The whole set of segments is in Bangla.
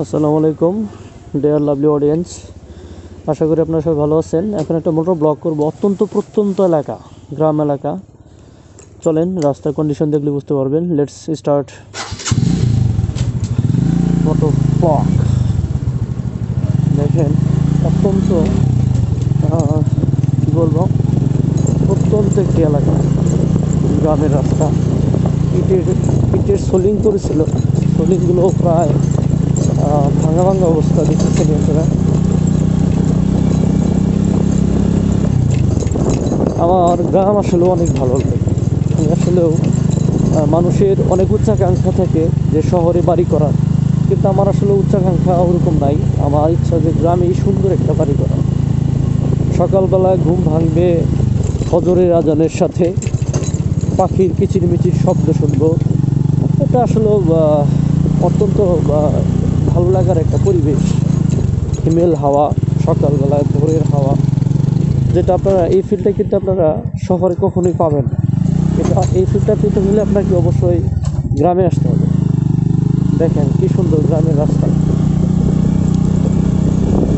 আসসালামু আলাইকুম ডিয়ার লাভলি অডিয়েন্স, আশা করি আপনারা সবাই ভালো আছেন। এখন একটা মোটর ব্লগ করব অত্যন্ত প্রত্যন্ত এলাকা, গ্রাম এলাকা। চলেন, রাস্তার কন্ডিশন দেখলে বুঝতে পারবেন। Let's start motor blog. দেখেন, অত্যন্ত কী বলবো, প্রত্যন্ত একটি এলাকা, গ্রামের রাস্তা। ইটের সোলিং করেছিল, সোলিংগুলো প্রায় ভাঙা ভাঙা অবস্থা দেখতেছেন আপনারা। আমার গ্রাম আসলে অনেক ভালো লাগে। আমি আসলেও মানুষের অনেক উচ্চাকাঙ্ক্ষা থাকে যে শহরে বাড়ি করার, কিন্তু আমার আসলে উচ্চাকাঙ্ক্ষা ওরকম নাই। আমার ইচ্ছা যে গ্রামেই সুন্দর একটা বাড়ি করা। সকালবেলা ঘুম ভাঙবে ফজরের আজানের সাথে, পাখির কিচিরমিচির শব্দ শুনবো। এটা আসলে অত্যন্ত ভালো লাগার একটা পরিবেশ। হিমেল হাওয়া, সকালবেলায় ভোরের হাওয়া, যেটা আপনারা এই ফিলটা কিন্তু আপনারা শহরে কখনোই পাবেন না। কিন্তু এই ফিলটা পেতে হলে আপনাকে অবশ্যই গ্রামে আসতে হবে। দেখেন কি সুন্দর গ্রামের রাস্তা,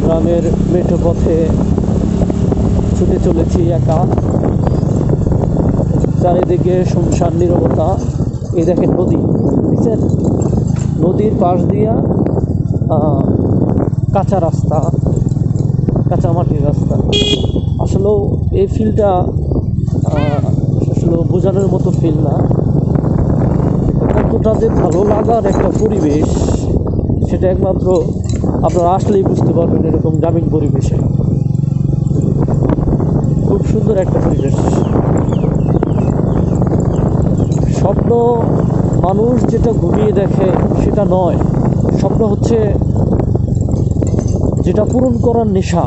গ্রামের মেঠো পথে ছুটে চলেছি একা, চারিদিকে শুনশান নীরবতা। এই দেখেন নদী, বুঝছেন, নদীর পাশ দিয়া কাঁচা রাস্তা, কাঁচা মাটির রাস্তা। আসলেও এই ফিলটা আসলে বোঝানোর মতো ফিল না। কতটা যে ভালো লাগার একটা পরিবেশ, সেটা একমাত্র আপনারা আসলেই বুঝতে পারবেন। এরকম গ্রামীণ পরিবেশে খুব সুন্দর একটা পরিবেশ। স্বপ্ন মানুষ যেটা ঘুমিয়ে দেখে সেটা নয়, স্বপ্ন হচ্ছে যেটা পূরণ করার নেশা।